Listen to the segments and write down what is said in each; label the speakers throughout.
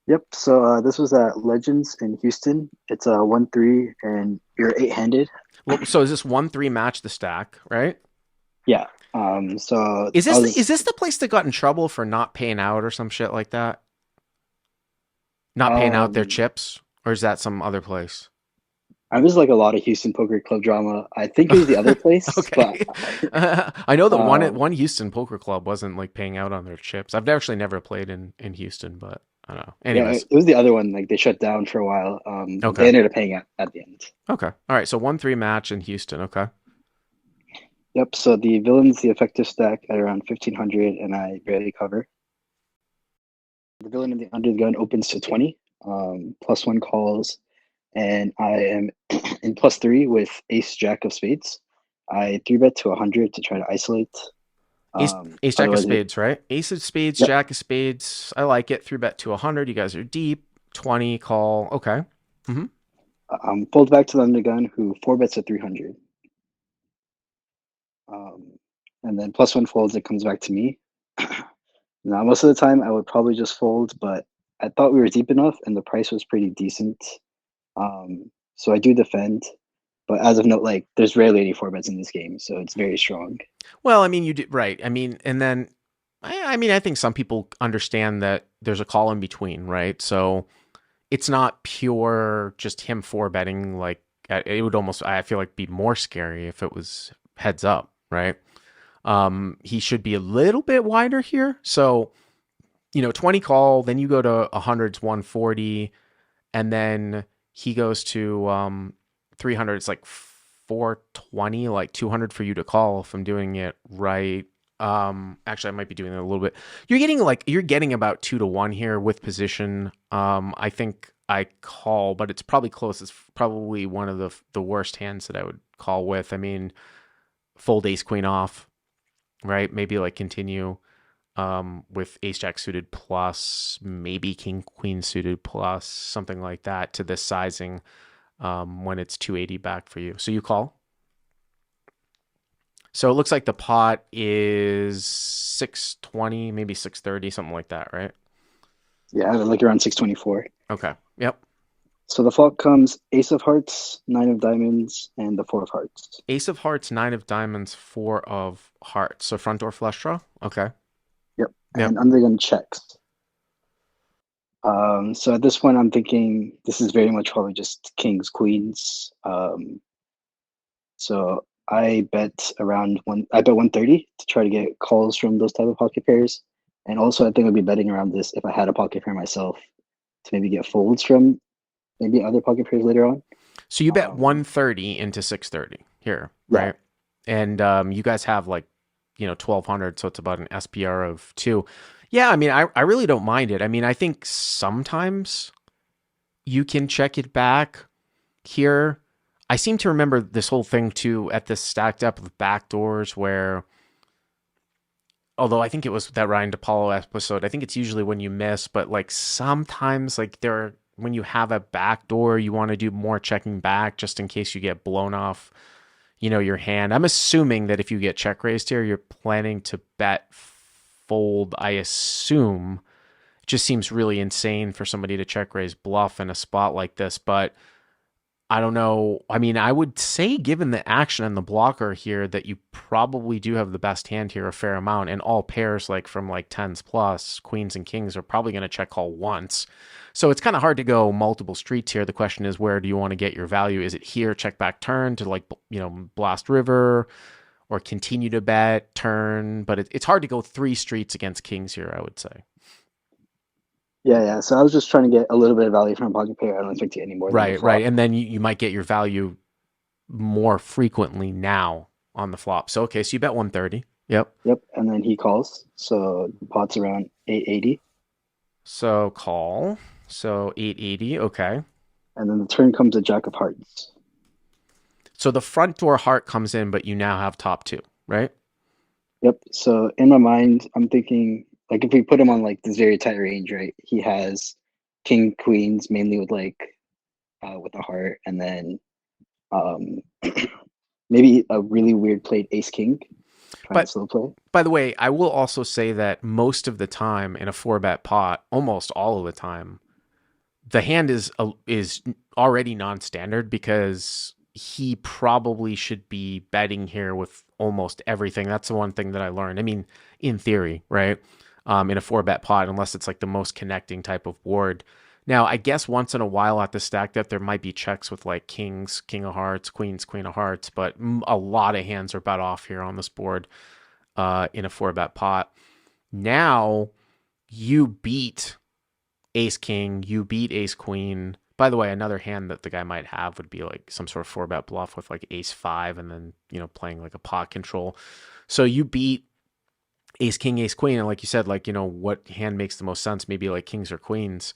Speaker 1: Yep. So this was at Legends in Houston. It's a 1-3, and you're eight-handed.
Speaker 2: Well, so is this 1-3 match the stack, right?
Speaker 1: Yeah. So
Speaker 2: Is
Speaker 1: I
Speaker 2: this
Speaker 1: was
Speaker 2: the place that got in trouble for not paying out or some shit like that? Not paying out their
Speaker 1: um
Speaker 2: chips, or is that some other place?
Speaker 1: I was like a lot of Houston Poker Club drama. I think it was the other place, but
Speaker 2: Okay. I know that
Speaker 1: um
Speaker 2: one Houston poker club wasn't like paying out on their chips. I've actually never played in Houston, but I don't know.
Speaker 1: yeah,
Speaker 2: Anyways,
Speaker 1: it was the other one. Like they shut down for a while. But they
Speaker 2: okay.
Speaker 1: ended up paying at the end.
Speaker 2: Okay. All right. So 1-3 match in Houston. Okay.
Speaker 1: Yep. So the villain's the effective stack at around 1500, and I barely cover. The villain in the under the gun opens to 20. Plus one calls, and I am in plus three with Ace Jack of Spades. I three bet to 100 to try to isolate.
Speaker 2: Ace Jack of
Speaker 1: Otherwise,
Speaker 2: Spades, right? Ace of Spades,
Speaker 1: yep.
Speaker 2: Jack of Spades. I like it. Three bet to 100. You guys are deep. 20 call. Okay. Mm-hmm.
Speaker 1: Fold back to the undergun who four bets to 300. Um, and then plus one folds, it comes back to me. Now, most of the time, I would probably just fold, but I thought we were deep enough and the price was pretty decent. So I do defend, but as of note, like there's rarely any four bets in this game, so it's very strong.
Speaker 2: Well, I mean, you did right. I mean, and then I mean, I think some people understand that there's a call in between, right? So it's not pure just him four betting. Like it would almost, I feel like, be more scary if it was heads up, right? He should be a little bit wider here. So 20 call, then you go to 100's 140, and then he goes to 300. It's like 420, like 200 for you to call if I'm doing it right. Actually, I might be doing it a little bit. You're getting about 2 to 1 here with position. I think I call, but it's probably close. It's probably one of the worst hands that I would call with. I mean, fold ace queen off, right? Maybe like continue with ace jack suited plus, maybe king queen suited plus, something like that to this sizing when it's 280 back for you. So you call. So it looks like the pot is 620, maybe 630, something like that, right?
Speaker 1: Yeah, I have it like around 624.
Speaker 2: Okay. Yep.
Speaker 1: So the flop comes Ace of Hearts, Nine of Diamonds, and the Four of Hearts.
Speaker 2: Ace of hearts, nine of diamonds, four of hearts. So front door flush draw. Okay.
Speaker 1: Yep.
Speaker 2: Yep.
Speaker 1: And undergun checks. So at this point, I'm thinking this is very much probably just kings, queens. So I bet around one. I bet 130 to try to get calls from those type of pocket pairs. And also, I think I'd be betting around this if I had a pocket pair myself to maybe get folds from maybe other pocket pairs later on.
Speaker 2: So you bet
Speaker 1: Um,
Speaker 2: 130 into 630 here,
Speaker 1: yeah,
Speaker 2: right? And you guys have like 1200, so it's about an SPR of 2. Yeah, I mean, I really don't mind it. I mean, I think sometimes you can check it back here. I seem to remember this whole thing too at this stacked up of backdoors where, although I think it was that Ryan DePaulo episode, I think it's usually when you miss, but like sometimes like when you have a backdoor, you want to do more checking back just in case you get blown off, your hand. I'm assuming that if you get check raised here, you're planning to bet fold, I assume. It just seems really insane for somebody to check raise bluff in a spot like this, but I don't know. I mean, I would say, given the action and the blocker here, that you probably do have the best hand here a fair amount. And all pairs, like from like tens plus, queens and kings, are probably going to check call once. So it's kind of hard to go multiple streets here. The question is, where do you want to get your value? Is it here, check back turn to like, blast river, or continue to bet turn? But it's hard to go 3 streets against kings here, I would say.
Speaker 1: yeah. So I was just trying to get a little bit of value from a pocket pair. I don't expect to get any more than the
Speaker 2: Right, right.
Speaker 1: flop.
Speaker 2: And then you might get your value more frequently now on the flop. So okay, so you bet 130. Yep.
Speaker 1: Yep. And then he calls. So the pot's around 880.
Speaker 2: So call. So 880. Okay.
Speaker 1: And then the turn comes a Jack of Hearts.
Speaker 2: So the front door heart comes in, but you now have top two, right?
Speaker 1: Yep. So in my mind, I'm thinking like if we put him on like this very tight range, right? He has king queens mainly with like with a heart, and then um maybe a really weird played ace king trying to
Speaker 2: But
Speaker 1: slow play.
Speaker 2: by the way, I will also say that most of the time in a 4 bet pot, almost all of the time, the hand is already non-standard because he probably should be betting here with almost everything. That's the one thing that I learned. I mean, in theory, right? In a 4-bet pot, unless it's like the most connecting type of board. Now, I guess once in a while at the stack depth, there might be checks with like kings, king of hearts, queens, queen of hearts, but a lot of hands are bet off here on this board in a 4-bet pot. Now you beat ace king, you beat ace queen. By the way, another hand that the guy might have would be like some sort of 4-bet bluff with like ace five and then, playing like a pot control. So you beat ace king, ace queen. And like you said, like, what hand makes the most sense? Maybe like kings or queens.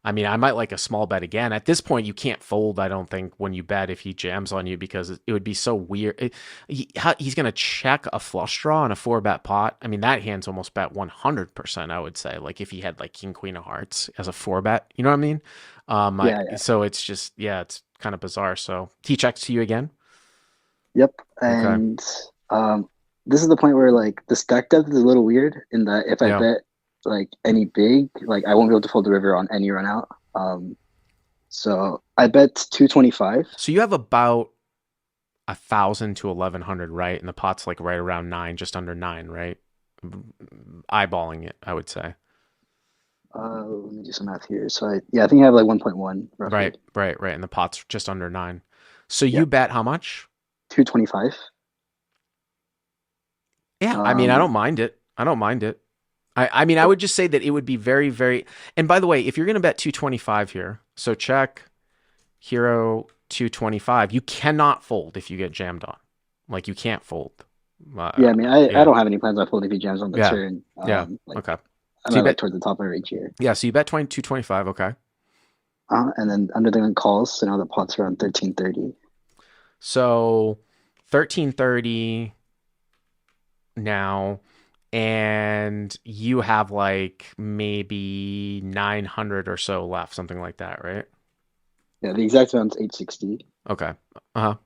Speaker 2: I mean, I might like a small bet again. At this point, you can't fold, I don't think, when you bet if he jams on you because it would be so weird. He's going to check a flush draw on a 4-bet pot. I mean, that hand's almost bet 100%, I would say. Like if he had like king, queen of hearts as a 4-bet, you know what I mean?
Speaker 1: Yeah.
Speaker 2: So it's just, it's kind of bizarre. So he checks to you again.
Speaker 1: Yep.
Speaker 2: Okay.
Speaker 1: And this is the point where like the stack depth is a little weird in that if I
Speaker 2: Yeah.
Speaker 1: bet like any big, like I won't be able to fold the river on any run out. So I bet 225.
Speaker 2: So you have about 1,000 to 1,100, right? And the pot's like right around 9, just under 9, right? Eyeballing it, I would say.
Speaker 1: Let me do some math here. So I think I have like 1.1 roughly.
Speaker 2: Right. And the pot's just under 9. So
Speaker 1: Yeah,
Speaker 2: you bet how much?
Speaker 1: 225.
Speaker 2: Yeah, I mean, I
Speaker 1: Um,
Speaker 2: don't mind it. I mean, I would just say that it would be very, very. And by the way, if you're going to bet 225 here, so check hero 225, you cannot fold if you get jammed on. Like you can't fold.
Speaker 1: yeah, I mean, I
Speaker 2: Yeah,
Speaker 1: don't have any plans on folding if he jams on the
Speaker 2: yeah,
Speaker 1: turn.
Speaker 2: yeah.
Speaker 1: Like
Speaker 2: Okay.
Speaker 1: I'm
Speaker 2: So you
Speaker 1: at like
Speaker 2: bet.
Speaker 1: towards the top of my range here.
Speaker 2: Yeah, so you bet 225. Okay.
Speaker 1: And then under the gun calls, so now the pot's around 1330.
Speaker 2: So 1330 now, and you have like maybe 900 or so left, something like that, right?
Speaker 1: Yeah, the exact amount is 860.
Speaker 2: Okay. Uh-huh.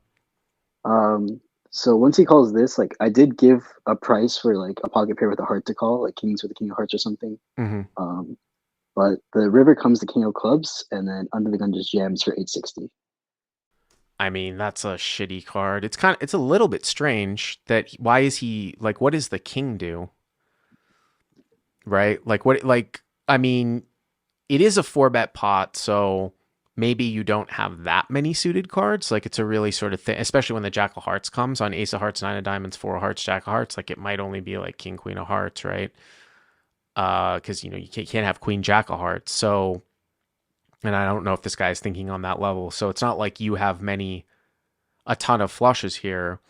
Speaker 1: Um, so once he calls this, like I did give a price for like a pocket pair with a heart to call, like kings with a king of hearts or something.
Speaker 2: Mm-hmm.
Speaker 1: Um, but the river comes to king of clubs, and then under the gun just jams for 860.
Speaker 2: I mean, that's a shitty card. It's a little bit strange that why is he like what does the king do? Right? Like what like I mean, it is a 4-bet pot, so maybe you don't have that many suited cards. Like it's a really sort of thing, especially when the Jack of Hearts comes on Ace of Hearts, 9 of Diamonds, 4 of Hearts, Jack of Hearts. Like it might only be like King, Queen of Hearts, right? Because you can't have Queen, Jack of Hearts. So, and I don't know if this guy is thinking on that level. So it's not like you have a ton of flushes here.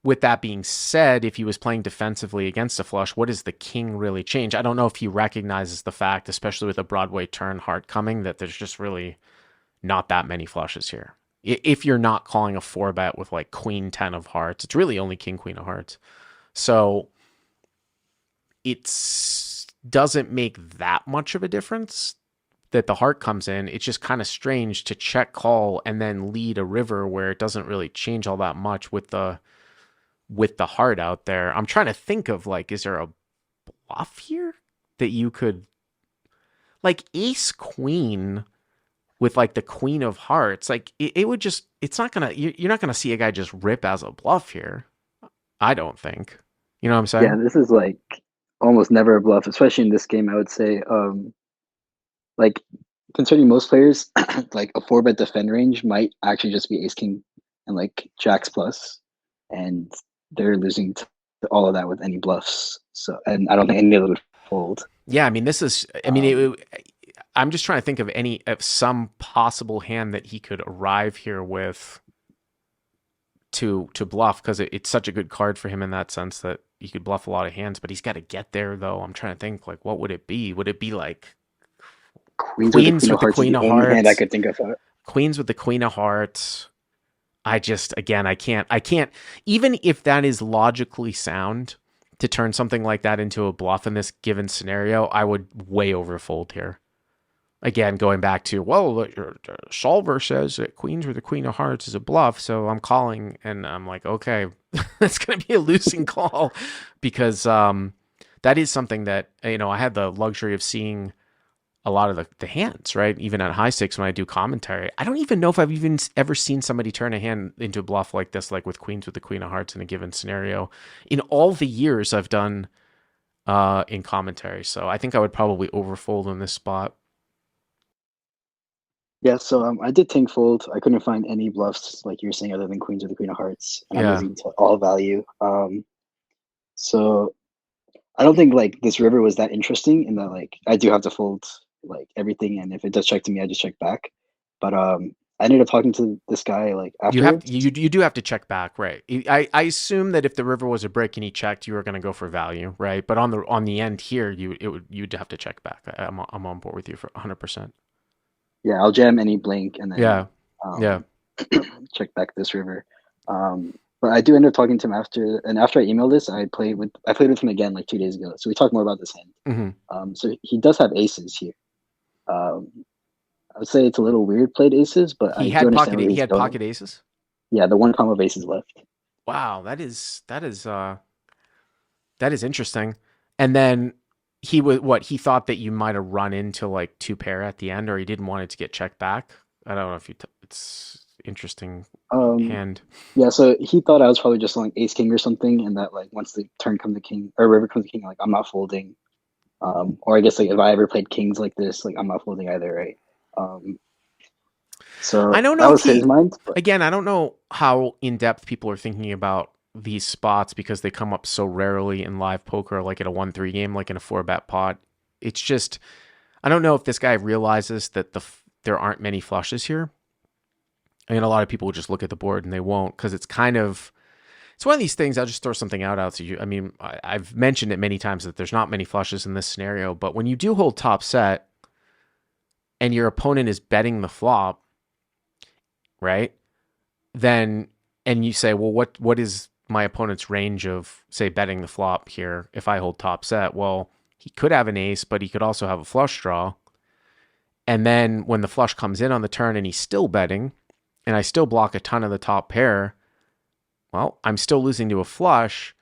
Speaker 2: With that being said, if he was playing defensively against a flush, what does the king really change? I don't know if he recognizes the fact, especially with a Broadway turn heart coming, that there's just really not that many flushes here. If you're not calling a 4-bet with like queen 10 of hearts, it's really only king queen of hearts. So it doesn't make that much of a difference that the heart comes in. It's just kind of strange to check call and then lead a river where it doesn't really change all that much with the heart out there. I'm trying to think of like, is there a bluff here that you could like ace queen with like the queen of hearts? Like it would just, it's not gonna, you're not gonna see a guy just rip as a bluff here. I don't think. You know what I'm
Speaker 1: Yeah,
Speaker 2: saying?
Speaker 1: this is like almost never a bluff, especially in this game. I would say, like concerning most players, like a 4-bet defend range might actually just be ace king and like jacks plus, and they're losing to all of that with any bluffs. So, and I don't think any of them would fold.
Speaker 2: Yeah, I mean, this is, I mean,
Speaker 1: Um,
Speaker 2: I'm just trying to think of some possible hand that he could arrive here with to bluff because it's such a good card for him in that sense that he could bluff a lot of hands, but he's got to get there though. I'm trying to think like what would it be? Would it be like
Speaker 1: Queens with the
Speaker 2: queens
Speaker 1: queen of
Speaker 2: with the
Speaker 1: hearts is
Speaker 2: queen
Speaker 1: the
Speaker 2: of
Speaker 1: only hand I
Speaker 2: hearts?
Speaker 1: could think of.
Speaker 2: Queens with the queen of hearts. I just again I can't even if that is logically sound to turn something like that into a bluff in this given scenario, I would way overfold here. Again, going back to, well, Solver says that queens with the queen of hearts is a bluff, so I'm calling, and I'm like, okay, that's going to be a losing call because that is something that, I had the luxury of seeing a lot of the hands, right? Even at high stakes when I do commentary, I don't even know if I've even ever seen somebody turn a hand into a bluff like this, like with queens with the queen of hearts in a given scenario in all the years I've done in commentary. So I think I would probably overfold in this spot.
Speaker 1: Yeah, so I did think fold. I couldn't find any bluffs like you were saying other than queens or the queen of hearts, and I'm
Speaker 2: Yeah.
Speaker 1: losing to all value. So I don't think like this river was that interesting in that like I do have to fold like everything, and if it does check to me, I just check back. But I ended up talking to this guy like
Speaker 2: You have
Speaker 1: afterwards.
Speaker 2: you do have to check back, right? I assume that if the river was a brick and he checked, you were going to go for value, right? But on the end here, you'd have to check back. I'm on board with you for 100%.
Speaker 1: Yeah, I'll jam any blink and then
Speaker 2: Yeah, yeah.
Speaker 1: um, check back this river. But I do end up talking to him after, and after I emailed this, I played with him again like 2 days ago. So we talked more about this hand.
Speaker 2: Hmm.
Speaker 1: So he does have aces here. Um, I would say it's a little weird played aces, but I do understand where
Speaker 2: He
Speaker 1: he's
Speaker 2: had
Speaker 1: going.
Speaker 2: pocket aces.
Speaker 1: Yeah, the one combo of aces left.
Speaker 2: Wow, that is interesting. And then he was what he thought that you might have run into like two pair at the end, or he didn't want it to get checked back. I don't know if it's interesting
Speaker 1: Um,
Speaker 2: hand.
Speaker 1: yeah, so he thought I was probably just like ace king or something, and that like once the turn comes to king or river comes to king, like I'm not folding. Or I guess like if I ever played kings like this, like I'm not folding either, right? Um,
Speaker 2: I
Speaker 1: so
Speaker 2: don't
Speaker 1: that
Speaker 2: know if
Speaker 1: was his
Speaker 2: he,
Speaker 1: mind, but
Speaker 2: again, I don't know how in depth people are thinking about these spots because they come up so rarely in live poker, like in a 1-3 game, like in a 4-bet pot. It's just, I don't know if this guy realizes that there aren't many flushes here. I mean, a lot of people will just look at the board and they won't because it's one of these things. I'll just throw something out to you. I mean, I've mentioned it many times that there's not many flushes in this scenario, but when you do hold top set and your opponent is betting the flop, right? Then and you say, well, what is my opponent's range of say betting the flop here if I hold top set? Well, he could have an ace, but he could also have a flush draw. And then when the flush comes in on the turn and he's still betting, and I still block a ton of the top pair, well, I'm still losing to a flush.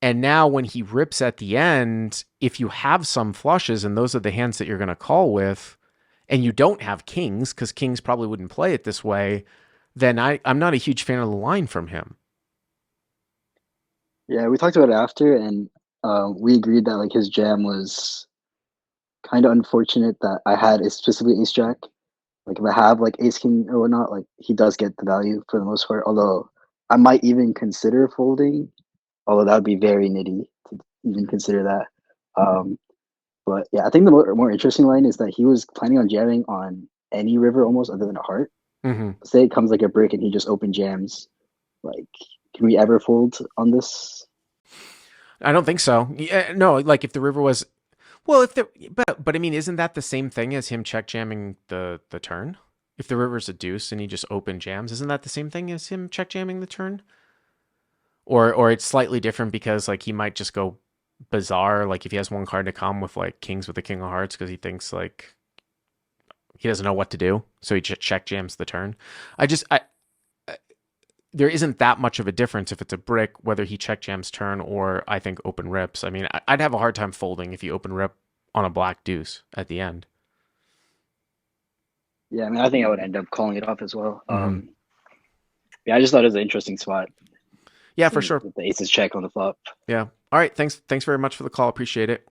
Speaker 2: And now when he rips at the end, if you have some flushes and those are the hands that you're going to call with, and you don't have kings, because kings probably wouldn't play it this way, then I'm not a huge fan of the line from him.
Speaker 1: yeah, we talked about it after, and we agreed that like his jam was kind of unfortunate that I had a specifically ace jack. Like if I have like ace king or whatnot, like he does get the value for the most part. Although I might even consider folding, although that would be very nitty to even consider that. But yeah, I think the more interesting line is that he was planning on jamming on any river almost other than a heart.
Speaker 2: Mm-hmm.
Speaker 1: Say it comes like a brick and he just open jams. Like, can we ever fold on this?
Speaker 2: I don't think so. Yeah, no, like if the river was well, if the but I mean, isn't that the same thing as him check jamming the turn? If the river's a deuce and he just open jams, isn't that the same thing as him check jamming the turn? Or it's slightly different because like he might just go bizarre, like if he has one card to come with like kings with the king of hearts because he thinks like he doesn't know what to do, so he just check jams the turn. I there isn't that much of a difference if it's a brick, whether he check jams turn or I think open rips. I mean, I'd have a hard time folding if you open rip on a black deuce at the end.
Speaker 1: Yeah, I mean, I think I would end up calling it off as well.
Speaker 2: Mm-hmm.
Speaker 1: Yeah, I just thought it was an interesting spot.
Speaker 2: Yeah, for
Speaker 1: Seeing
Speaker 2: sure.
Speaker 1: the aces check on the flop.
Speaker 2: Yeah. All right. Thanks very much for the call. Appreciate it.